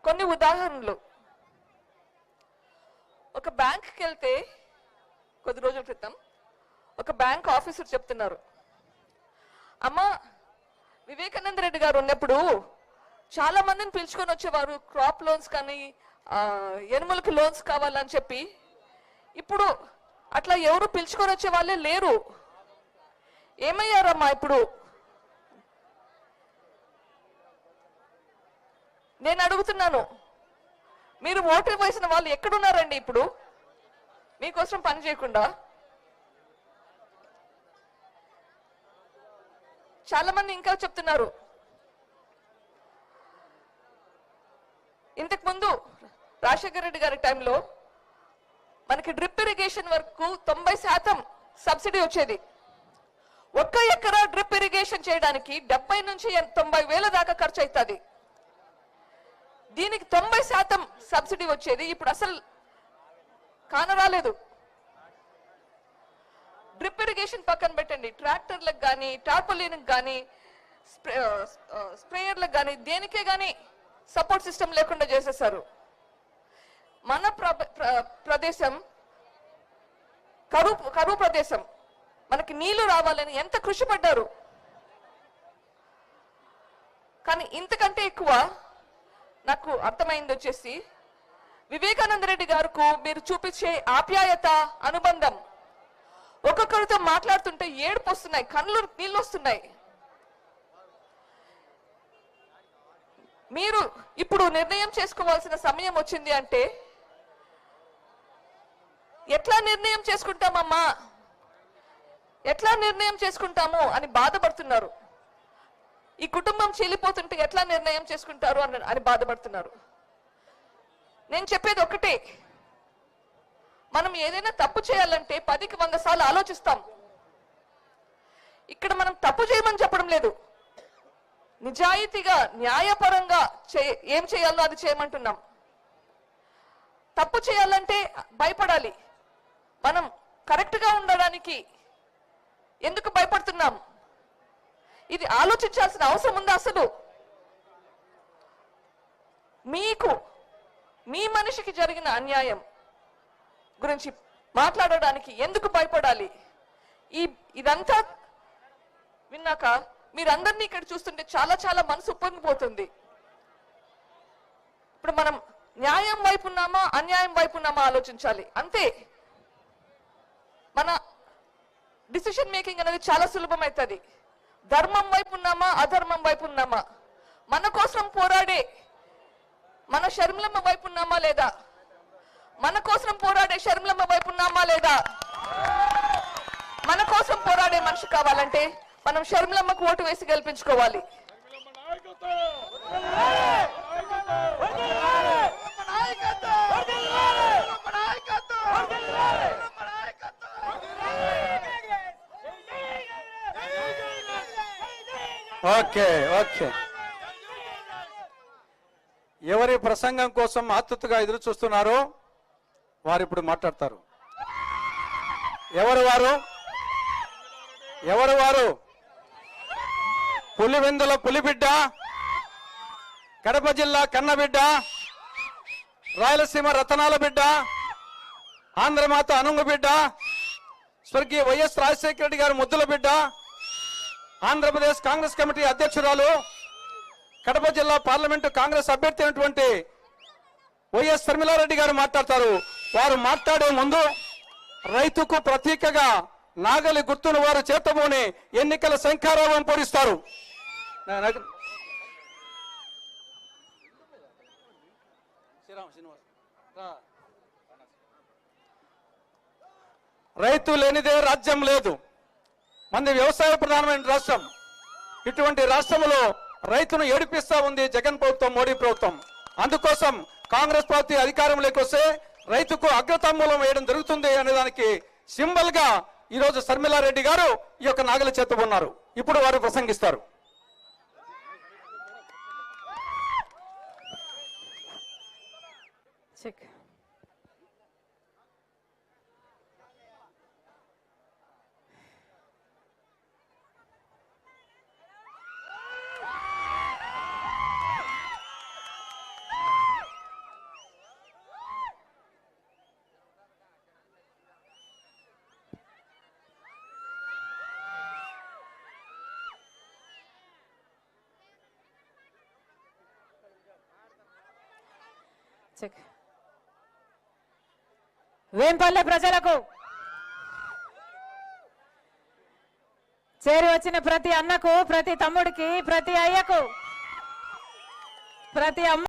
కొన్ని ఉదాహరణలు. ఒక బ్యాంక్కి వెళ్తే కొద్ది రోజుల క్రితం ఒక బ్యాంక్ ఆఫీసర్ చెప్తున్నారు, అమ్మ వివేకానంద రెడ్డి గారు ఉన్నప్పుడు చాలా మందిని పిలుచుకొని వచ్చేవారు, క్రాప్ లోన్స్ కానీ ఎనుములకు లోన్స్ కావాలని చెప్పి. ఇప్పుడు అట్లా ఎవరు పిలుచుకొని వచ్చే వాళ్ళే లేరు. ఏమయ్యారమ్మా ఇప్పుడు? నేను అడుగుతున్నాను, మీరు ఓటు వేసిన వాళ్ళు ఎక్కడున్నారండి ఇప్పుడు మీకోసం పని చేయకుండా? చాలా మంది ఇంకా చెప్తున్నారు, ఇంతకు ముందు రాజశేఖర రెడ్డి గారి టైంలో మనకి డ్రిప్ ఇరిగేషన్ వరకు 90% సబ్సిడీ వచ్చేది. 1 ఎకరా డ్రిప్ ఇరిగేషన్ చేయడానికి 70 నుంచి 90 వేల దాకా ఖర్చు అవుతుంది. దీనికి 90% సబ్సిడీ వచ్చేది, ఇప్పుడు అసలు కానరాలేదు. డ్రిప్ ఇరిగేషన్ పక్కన పెట్టండి, ట్రాక్టర్లకు కానీ టార్పలిన్కి కానీ స్ప్రేయర్లకు కానీ దేనికే కానీ సపోర్ట్ సిస్టమ్ లేకుండా చేసేసారు. మన ప్రదేశం కరువు ప్రదేశం, మనకి నీళ్లు రావాలని ఎంత కృషి పడ్డారు. కానీ ఇంతకంటే ఎక్కువ నాకు అర్థమైంది వచ్చేసి వివేకానంద రెడ్డి గారికి మీరు చూపించే ఆప్యాయత, అనుబంధం. ఒక్కొక్కరితో మాట్లాడుతుంటే ఏడుపు వస్తున్నాయి, కళ్ళు నీళ్ళు వస్తున్నాయి. మీరు ఇప్పుడు నిర్ణయం చేసుకోవాల్సిన సమయం వచ్చింది అంటే ఎట్లా నిర్ణయం చేసుకుంటామమ్మా, ఎట్లా నిర్ణయం చేసుకుంటాము అని బాధపడుతున్నారు. ఈ కుటుంబం చీలిపోతుంటే ఎట్లా నిర్ణయం చేసుకుంటారు అని బాధపడుతున్నారు. నేను చెప్పేది ఒకటే, మనం ఏదైనా తప్పు చేయాలంటే 10కి 100 సార్లు ఆలోచిస్తాం. ఇక్కడ మనం తప్పు చేయమని చెప్పడం లేదు, నిజాయితీగా న్యాయపరంగా ఏం చేయాలో అది చేయమంటున్నాం. తప్పు చేయాలంటే భయపడాలి. మనం కరెక్ట్ గా ఉండడానికి ఎందుకు భయపడుతున్నాం? ఇది ఆలోచించాల్సిన అవసరం ఉందా? అసలు మీకు మీ మనిషికి జరిగిన అన్యాయం గురించి మాట్లాడడానికి ఎందుకు భయపడాలి? ఇదంతా విన్నాక మీరందరినీ ఇక్కడ చూస్తుంటే చాలా చాలా మనసు ఉప్పొంగిపోతుంది. ఇప్పుడు మనం న్యాయం వైపు ఉన్నామా అన్యాయం వైపు ఉన్నామా ఆలోచించాలి అంతే. మన డిసిషన్ మేకింగ్ అనేది చాలా సులభమవుతుంది. ధర్మం వైపు ఉన్నామా అధర్మం వైపు ఉన్నామా, మన కోసం పోరాడే మన షర్మిలమ్మ వైపు ఉన్నామా లేదా, మన కోసం పోరాడే షర్మిలమ్మ వైపు ఉన్నామా లేదా? మన కోసం పోరాడే మనిషి కావాలంటే మనం షర్మిలమ్మకు ఓటు వేసి గెలిపించుకోవాలి. ఓకే ఓకే, ఎవరి ప్రసంగం కోసం ఆతృతగా ఎదురు చూస్తున్నారో వారు ఇప్పుడు మాట్లాడతారు. ఎవరు వారు? ఎవరు వారు? పులివెందుల పులిబిడ్డ, కడప జిల్లా కన్నబిడ్డ, రాయలసీమ రతనాల బిడ్డ, ఆంధ్రమాత అనుంగు బిడ్డ, స్వర్గీయ వైఎస్ రాజశేఖర రెడ్డి గారి ముద్దుల బిడ్డ, ఆంధ్రప్రదేశ్ కాంగ్రెస్ కమిటీ అధ్యక్షురాలు, కడప జిల్లా పార్లమెంటు కాంగ్రెస్ అభ్యర్థి అయినటువంటి వైఎస్ షర్మిలారెడ్డి గారు మాట్లాడతారు. వారు మాట్లాడే ముందు రైతుకు ప్రతీకగా నాగలి గుర్తును వారు చేతబోని ఎన్నికల శంఖారావం పూరిస్తారు. రైతు లేనిదే రాజ్యం లేదు. మంది వ్యవసాయ ప్రధానమైన రాష్ట్రం. ఇటువంటి రాష్ట్రంలో రైతును ఏడిపిస్తా ఉంది జగన్ ప్రభుత్వం, మోడీ ప్రభుత్వం. అందుకోసం కాంగ్రెస్ పార్టీ అధికారంలోకి వస్తే రైతుకు అగ్రతాంబూలం వేయడం జరుగుతుంది అనే దానికి సింబల్ గా ఈ రోజు షర్మిలారెడ్డి గారు ఈ యొక్క నాగలి చేత ఉన్నారు. ఇప్పుడు వారు ప్రసంగిస్తారు. చెక్. వేంపల్లె ప్రజలకు, చేరి వచ్చిన ప్రతి అన్నకు, ప్రతి తమ్ముడికి, ప్రతి అయ్యకు, ప్రతి అమ్మ